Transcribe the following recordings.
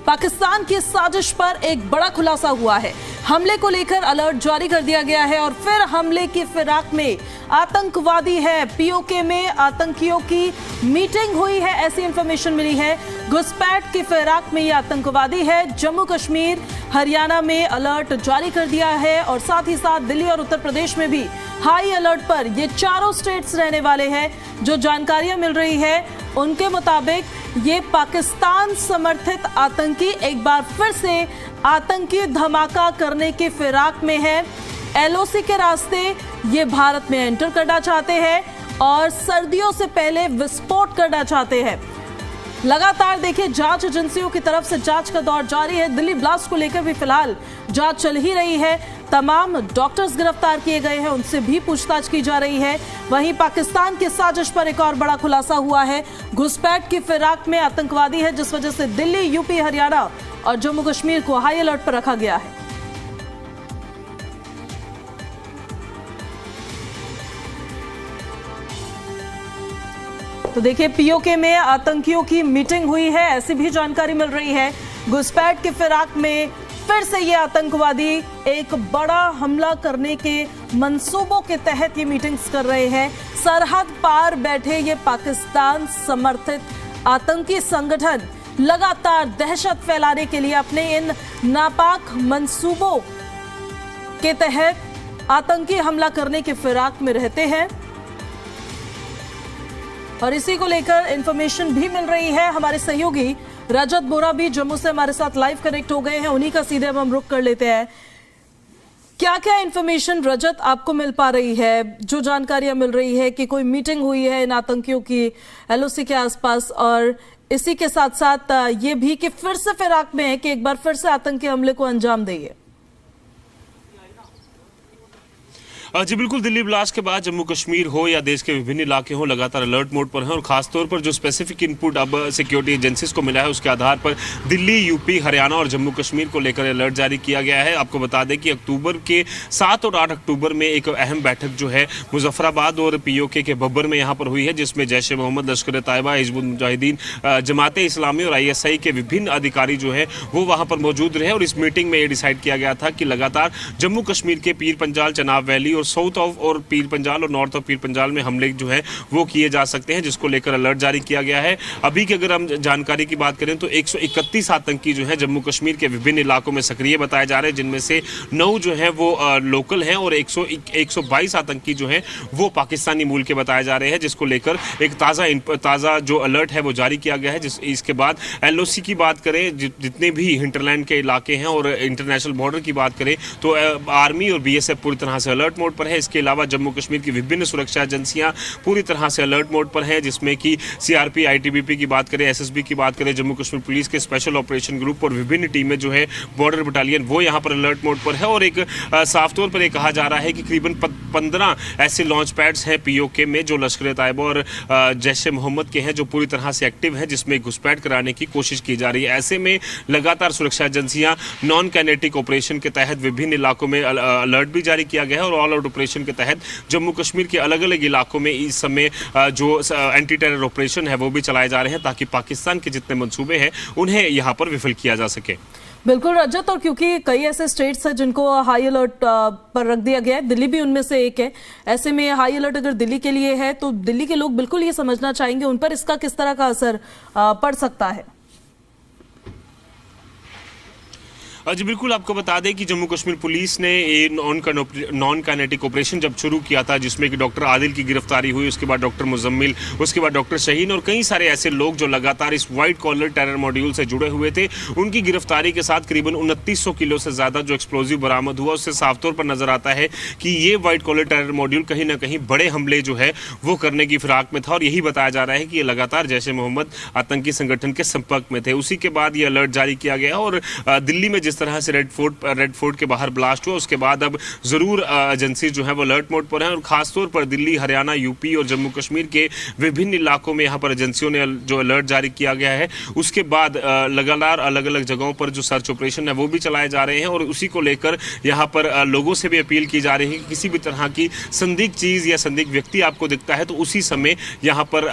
पाकिस्तान की साजिश पर एक बड़ा खुलासा हुआ है। हमले को लेकर अलर्ट जारी कर दिया गया है और फिर हमले की फिराक में आतंकवादी है। पीओके में आतंकियों की मीटिंग हुई है, ऐसी इंफॉर्मेशन मिली है। घुसपैठ की फिराक में ये आतंकवादी है। जम्मू कश्मीर हरियाणा में अलर्ट जारी कर दिया है और साथ ही साथ दिल्ली और उत्तर प्रदेश में भी हाई अलर्ट पर ये चारों स्टेट्स रहने वाले हैं। जो जानकारियां मिल रही है उनके मुताबिक ये पाकिस्तान समर्थित आतंकी एक बार फिर से आतंकी धमाका करने की फिराक में है। एलओसी के रास्ते ये भारत में एंटर करना चाहते हैं और सर्दियों से पहले विस्फोट करना चाहते हैं। लगातार देखिए जांच एजेंसियों की तरफ से जांच का दौर जारी है। दिल्ली ब्लास्ट को लेकर भी फिलहाल जांच चल ही रही है। तमाम डॉक्टर्स गिरफ्तार किए गए हैं, उनसे भी पूछताछ की जा रही है। वहीं पाकिस्तान की साजिश पर एक और बड़ा खुलासा हुआ है। घुसपैठ की फिराक में आतंकवादी है, जिस वजह से दिल्ली, यूपी, हरियाणा और जम्मू कश्मीर को हाई अलर्ट पर रखा गया है। तो देखिए पीओके में आतंकियों की मीटिंग हुई है, ऐसी भी जानकारी मिल रही है। घुसपैठ की फिराक में फिर से ये आतंकवादी एक बड़ा हमला करने के मंसूबों के तहत ये मीटिंग्स कर रहे हैं। सरहद पार बैठे ये पाकिस्तान समर्थित आतंकी संगठन लगातार दहशत फैलाने के लिए अपने इन नापाक मंसूबों के तहत आतंकी हमला करने के फिराक में रहते हैं और इसी को लेकर इंफॉर्मेशन भी मिल रही है। हमारे सहयोगी रजत बोरा भी जम्मू से हमारे साथ लाइव कनेक्ट हो गए हैं, उन्हीं का सीधे हम रुख कर लेते हैं। क्या क्या इंफॉर्मेशन रजत आपको मिल पा रही है? जो जानकारियां मिल रही है कि कोई मीटिंग हुई है इन आतंकियों की एलओसी के आसपास, और इसी के साथ साथ ये भी कि फिर से फिराक में है कि एक बार फिर से आतंकी हमले को अंजाम देंगे। जी बिल्कुल, दिल्ली ब्लास्ट के बाद जम्मू कश्मीर हो या देश के विभिन्न इलाके हो लगातार अलर्ट मोड पर हैं और खासतौर पर जो स्पेसिफिक इनपुट अब सिक्योरिटी एजेंसीज को मिला है उसके आधार पर दिल्ली, यूपी, हरियाणा और जम्मू कश्मीर को लेकर अलर्ट जारी किया गया है। आपको बता दें कि अक्टूबर के 7 और 8 अक्टूबर में एक अहम बैठक जो है मुजफ्फराबाद और पीओके के बब्बर में यहाँ पर हुई है, जिसमें जैश ए मोहम्मद, लश्कर तैयबा, हिजबुल मुजाहिदीन, जमात इस्लामी और ISI के विभिन्न अधिकारी जो है वो वहाँ पर मौजूद रहे। और इस मीटिंग में ये डिसाइड किया गया था कि लगातार जम्मू कश्मीर के पीर पंजाल, चनाब वैली और साउथ ऑफ और पीर पंजाल और नॉर्थ ऑफ पीर पंजाल में हमले जो है वो किए जा सकते हैं, जिसको लेकर अलर्ट जारी किया गया है। अभी की अगर हम जानकारी की बात करें तो 131 आतंकी जो है जम्मू कश्मीर के विभिन्न इलाकों में सक्रिय बताए जा रहे हैं, जिनमें से 9 जो है वो लोकल हैं और 122 आतंकी जो है वो पाकिस्तानी मूल के बताए जा रहे हैं, जिसको लेकर एक ताज़ा जो अलर्ट है वो जारी किया गया है। इसके बाद LOC की बात करें, जितने भी हिंटरलैंड के इलाके हैं और इंटरनेशनल बॉर्डर की बात करें तो आर्मी और BSF पूरी तरह से अलर्ट मोड पर है। इसके अलावा जम्मू कश्मीर की विभिन्न सुरक्षा एजेंसियां पूरी तरह से अलर्ट मोड पर हैं, जिसमें कि CRP, ITBP की बात करें, SSB की बात करें, जम्मू कश्मीर पुलिस के स्पेशल ऑपरेशन ग्रुप और विभिन्न टीमें जो है बॉर्डर बटालियन वो यहाँ पर अलर्ट मोड पर है। और एक साफ तौर पर यह कहा जा रहा है कि करीबन 15 ऐसे लॉन्च पैड्स हैं पीओके में जो लश्कर तैयबा और जैश ए मोहम्मद के हैं, जो पूरी तरह से एक्टिव हैं, जिसमें घुसपैठ कराने की कोशिश की जा रही है। ऐसे में लगातार सुरक्षा एजेंसियां नॉन काइनेटिक ऑपरेशन के तहत विभिन्न इलाकों में अलर्ट भी जारी किया गया है और ऑल आउट ऑपरेशन के तहत जम्मू कश्मीर के अलग अलग इलाकों में इस समय जो एंटी टेरर ऑपरेशन है वो भी चलाए जा रहे हैं, ताकि पाकिस्तान के जितने मंसूबे हैं उन्हें यहां पर विफल किया जा सके। बिल्कुल रजत, और क्योंकि कई ऐसे स्टेट्स हैं जिनको हाई अलर्ट पर रख दिया गया है, दिल्ली भी उनमें से एक है, ऐसे में हाई अलर्ट अगर दिल्ली के लिए है तो दिल्ली के लोग बिल्कुल ये समझना चाहेंगे उन पर इसका किस तरह का असर पड़ सकता है। जी बिल्कुल, आपको बता दें कि जम्मू कश्मीर पुलिस ने नॉन काइनेटिक ऑपरेशन जब शुरू किया था, जिसमें कि डॉक्टर आदिल की गिरफ्तारी हुई, उसके बाद डॉक्टर मुजम्मिल, उसके बाद डॉक्टर शहीन और कई सारे ऐसे लोग जो लगातार इस व्हाइट कॉलर टेरर मॉड्यूल से जुड़े हुए थे, उनकी गिरफ्तारी के साथ करीबन 2900 किलो से ज़्यादा जो एक्सप्लोजिव बरामद हुआ। उससे साफ तौर पर नजर आता है कि ये व्हाइट कॉलर टेरर मॉड्यूल कहीं ना कहीं बड़े हमले जो है वो करने की फिराक में था और यही बताया जा रहा है कि ये लगातार जैश ए मोहम्मद आतंकी संगठन के संपर्क में थे। उसी के बाद ये अलर्ट जारी किया गया और दिल्ली में जिस जिस तरह से रेड फोर्ट के बाहर ब्लास्ट हुआ, उसके बाद अब जरूर एजेंसी जो है वो अलर्ट मोड पर है और खासतौर पर दिल्ली, हरियाणा, यूपी और जम्मू कश्मीर के विभिन्न इलाकों में यहाँ पर एजेंसियों ने जो अलर्ट जारी किया गया है, उसके बाद लगातार अलग अलग जगहों पर जो सर्च ऑपरेशन है वो भी चलाए जा रहे हैं और उसी को लेकर यहाँ पर लोगों से भी अपील की जा रही है कि किसी भी तरह की संदिग्ध चीज या संदिग्ध व्यक्ति आपको दिखता है तो उसी समय यहाँ पर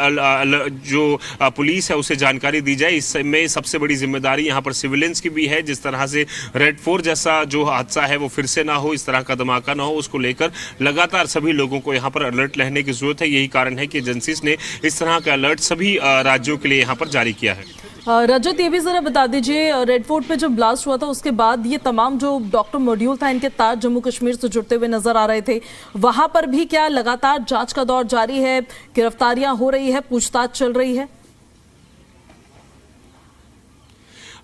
जो पुलिस है उसे जानकारी दी जाए। इस समय सबसे बड़ी जिम्मेदारी यहाँ पर सिविलियंस की भी है। जिस तरह से रेड फोर्ट जैसा जो हादसा है वो फिर से ना हो, इस तरह का धमाका ना हो, उसको लेकर लगातार सभी लोगों को यहाँ पर अलर्ट रहने की जरूरत है। यही कारण है कि एजेंसीज ने इस तरह का अलर्ट सभी राज्यों के लिए यहाँ पर जारी किया है। रजत, ये भी जरा बता दीजिए, रेड फोर्ट पे जब ब्लास्ट हुआ था उसके बाद ये तमाम जो डॉक्टर मॉड्यूल था, इनके तार जम्मू कश्मीर से जुड़ते हुए नजर आ रहे थे, वहां पर भी क्या लगातार जांच का दौर जारी है, गिरफ्तारियां हो रही है, पूछताछ चल रही है?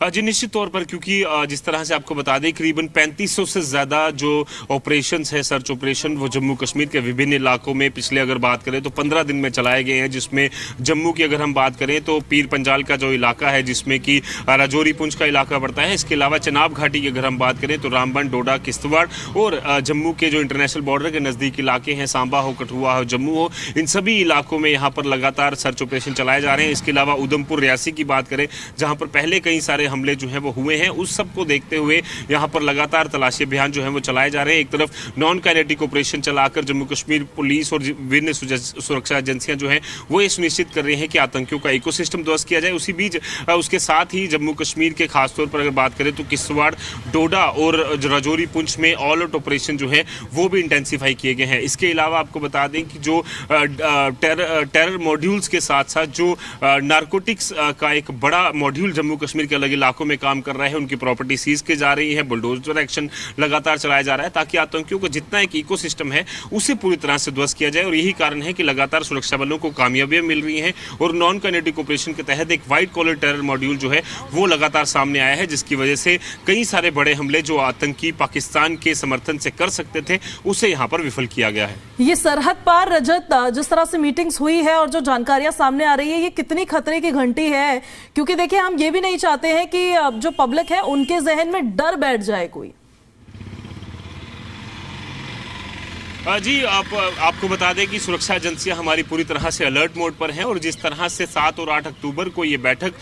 जी निश्चित तौर पर, क्योंकि जिस तरह से आपको बता दें करीबन 3500 से ज़्यादा जो ऑपरेशंस है, सर्च ऑपरेशन, वो जम्मू कश्मीर के विभिन्न इलाकों में पिछले अगर बात करें तो 15 दिन में चलाए गए हैं। जिसमें जम्मू की अगर हम बात करें तो पीर पंजाल का जो इलाका है जिसमें कि राजौरी पुंछ का इलाका पड़ता है, इसके अलावा चनाब घाटी की अगर हम बात करें तो रामबन, डोडा, किश्तवाड़ और जम्मू के जो इंटरनेशनल बॉर्डर के नज़दीक इलाके हैं, सांबा हो, कठुआ हो, जम्मू हो, इन सभी इलाकों में यहाँ पर लगातार सर्च ऑपरेशन चलाए जा रहे हैं। इसके अलावा उधमपुर, रियासी की बात करें जहाँ पर पहले कई सारे हमले जो है वो हुए हैं, उस सब को देखते हुए यहाँ पर लगातार तलाशी अभियान जो है वो चलाए जा रहे हैं। एक तरफ नॉन काइनेटिक ऑपरेशन चलाकर जम्मू कश्मीर पुलिस और विभिन्न सुरक्षा एजेंसियां जो हैं वो ये सुनिश्चित कर रही हैं कि आतंकियों का इकोसिस्टम ध्वस्त किया जाए। उसी बीच उसके साथ ही जम्मू कश्मीर के खासतौर पर अगर बात करें तो किश्तवाड़, डोडा और राजौरी पुंछ में ऑल आउट ऑपरेशन जो है वो भी इंटेंसिफाई किए गए हैं। इसके अलावा आपको बता दें कि जो टेरर मॉड्यूल्स के साथ साथ जो नारकोटिक्स का एक बड़ा मॉड्यूल जम्मू कश्मीर के अलग इलाकों में काम कर रहे हैं, उनकी प्रॉपर्टी सीज की जा रही है, बुलडोजर एक्शन लगातार चलाया जा रहा है ताकि आतंकियों को जितना एक इकोसिस्टम है उसे पूरी तरह से ध्वस्त किया जाए। और यही कारण है कि लगातार सुरक्षा बलों को कामयाबियां मिल रही हैं और नॉन काइनेटिक ऑपरेशन के तहत एक व्हाइट कॉलर टेरर मॉड्यूल जो है वो लगातार सामने आया है, जिसकी वजह से कई सारे बड़े हमले जो आतंकी पाकिस्तान के समर्थन से कर सकते थे उसे यहाँ पर विफल किया गया है। ये सरहद पार, रजत, जिस तरह से मीटिंग्स हुई है और जो जानकारियां सामने आ रही है, ये कितनी खतरे की घंटी है? क्योंकि देखिए, हम ये भी नहीं चाहते हैं कि जो पब्लिक है उनके जहन में डर बैठ जाए कोई। जी आपको बता दें कि सुरक्षा एजेंसियां हमारी पूरी तरह से अलर्ट मोड पर हैं और जिस तरह से 7 और 8 अक्टूबर को ये बैठक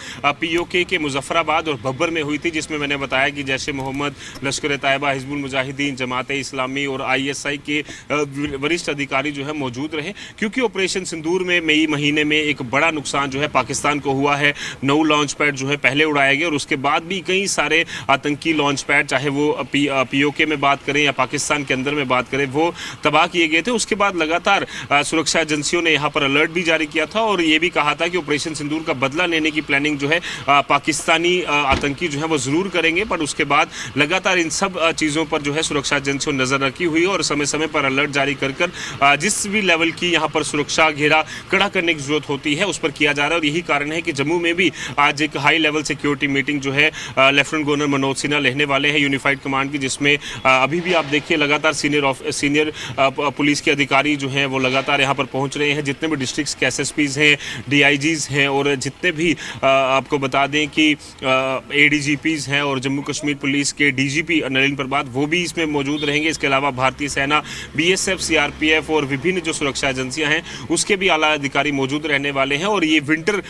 पीओके के मुजफ्फराबाद और बब्बर में हुई थी, जिसमें मैंने बताया कि जैश ए मोहम्मद, लश्कर ए तैयबा, हिजबुल मुजाहिदीन, जमात इस्लामी और ISI के वरिष्ठ अधिकारी जो है मौजूद रहे, क्योंकि ऑपरेशन सिंदूर में मई महीने में एक बड़ा नुकसान जो है पाकिस्तान को हुआ है। 9 लॉन्च पैड जो है पहले उड़ाए गए और उसके बाद भी कई सारे आतंकी लॉन्च पैड, चाहे वो पीओके में बात करें या पाकिस्तान के अंदर में बात करें, वो तबाह किए गए थे। उसके बाद लगातार सुरक्षा एजेंसियों ने यहां पर अलर्ट भी जारी किया था और यह भी कहा था कि ऑपरेशन सिंदूर का बदला लेने की प्लानिंग जो है पाकिस्तानी आतंकी जो है वो जरूर करेंगे। पर उसके बाद लगातार इन सब चीजों पर जो है सुरक्षा एजेंसियों ने नजर रखी हुई और समय समय पर अलर्ट जारी कर जिस भी लेवल की यहां पर सुरक्षा घेरा कड़ा करने की जरूरत होती है उस पर किया जा रहा है। और यही कारण है कि जम्मू में भी आज एक हाई लेवल सिक्योरिटी मीटिंग जो है लेफ्टिनेंट गवर्नर मनोज सिन्हा लेने वाले हैं यूनिफाइड कमांड की, जिसमें अभी भी आप देखिए लगातार सीनियर पुलिस के अधिकारी जो हैं वो लगातार यहाँ पर पहुँच रहे हैं। जितने भी डिस्ट्रिक्ट के SSPs हैं, DIGs हैं और जितने भी आपको बता दें कि ADGPs हैं और जम्मू कश्मीर पुलिस के DGP नलिन प्रभात वो भी इसमें मौजूद रहेंगे। इसके अलावा भारतीय सेना, BSF, CRPF और विभिन्न जो सुरक्षा एजेंसियां हैं उसके भी आला अधिकारी मौजूद रहने वाले हैं। और ये विंटर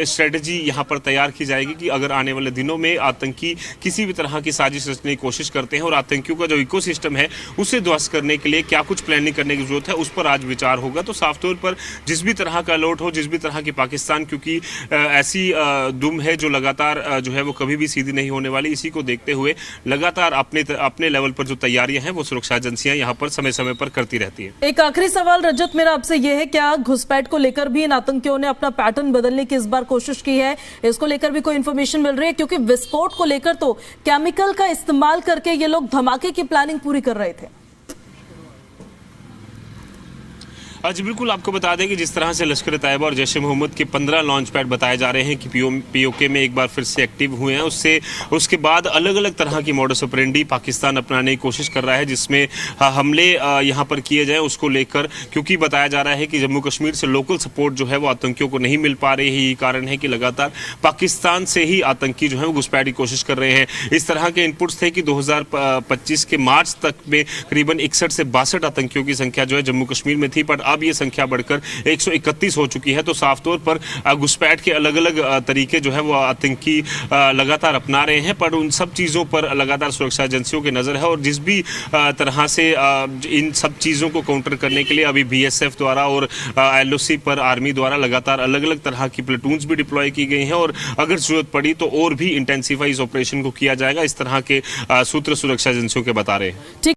स्ट्रेटजी यहाँ पर तैयार की जाएगी कि अगर आने वाले दिनों में आतंकी किसी भी तरह की साजिश रचने की कोशिश करते हैं और आतंकियों का जो इकोसिस्टम है उसे ध्वस्त करने के लिए क्या कुछ प्लानिंग करने की जरूरत है, उस पर आज विचार होगा। तो साफ तौर पर जिस भी तरह का अलर्ट हो, जिस भी तरह की पाकिस्तान, क्योंकि ऐसी दुम है जो लगातार जो है वो कभी भी सीधी नहीं होने वाली, इसी को देखते हुए लगातार अपने लेवल पर जो तैयारियां हैं वो सुरक्षा एजेंसियां यहां पर समय समय पर करती रहती है। एक आखिरी सवाल रजत मेरा आपसे यह है, क्या घुसपैठ को लेकर भी इन आतंकियों ने अपना पैटर्न बदलने की इस बार कोशिश की है? इसको लेकर भी कोई इंफॉर्मेशन मिल रही है? क्योंकि विस्फोट को लेकर तो केमिकल का इस्तेमाल करके ये लोग धमाके की प्लानिंग पूरी कर रहे थे। जी बिल्कुल, आपको बता दें कि जिस तरह से लश्कर तैयबा और जैश ए मोहम्मद के 15 लॉन्च पैड बताए जा रहे हैं कि पीओके में एक बार फिर से एक्टिव हुए हैं, उसके बाद अलग अलग तरह की मॉडस ऑपरेंडी पाकिस्तान अपनाने की कोशिश कर रहा है, जिसमें हमले यहाँ पर किए जाएं उसको लेकर, क्योंकि बताया जा रहा है कि जम्मू कश्मीर से लोकल सपोर्ट जो है वो आतंकियों को नहीं मिल पा रही है। यही कारण है कि लगातार पाकिस्तान से ही आतंकी जो है वो घुसपैठ की कोशिश कर रहे हैं। इस तरह के इनपुट्स थे कि 2025 के मार्च तक में करीबन 61 से 62 आतंकियों की संख्या जो है जम्मू कश्मीर में थी, पर अब ये संख्या बढ़कर 131 हो चुकी है। तो साफ तौर पर घुसपैठ के अलग अलग तरीके जो है वो आतंकी लगातार अपना रहे हैं, पर उन सब चीज़ों पर लगातार सुरक्षा एजेंसियों की नज़र है और जिस भी तरह से इन सब चीज़ों को काउंटर करने के लिए अभी बीएसएफ द्वारा और एलओसी पर आर्मी द्वारा लगातार अलग अलग तरह की प्लेटून्स भी डिप्लॉय की गई हैं और अगर जरूरत पड़ी तो और भी इंटेंसिफाई इस ऑपरेशन को किया जाएगा, इस तरह के सूत्र सुरक्षा एजेंसियों के बता रहे हैं।